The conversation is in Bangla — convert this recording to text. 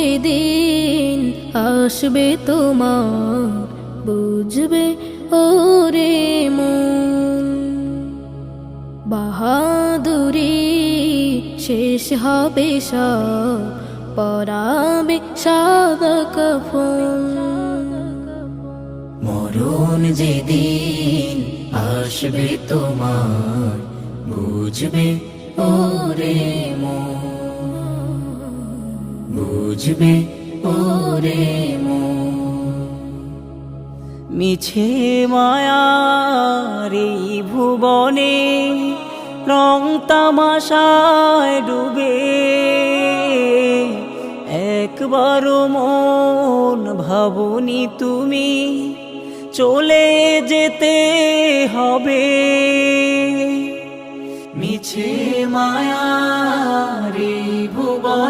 যেদিন আসবে তোমার, বুঝবে ওরে মন। বাহাদুরি শেষ হবে সব, পরাবে সাদা কাফন। মরণ যেদিন আসবে তোমার, বুঝবে ওরে মন, বুঝবে ওরে মন। মিছে মায়ার এই ভুবনে রং তামাশায় ডুবে, একবারও মন ভাবনি তুমি চলে যেতে হবে। মিছে মায়ার এই ভুবনে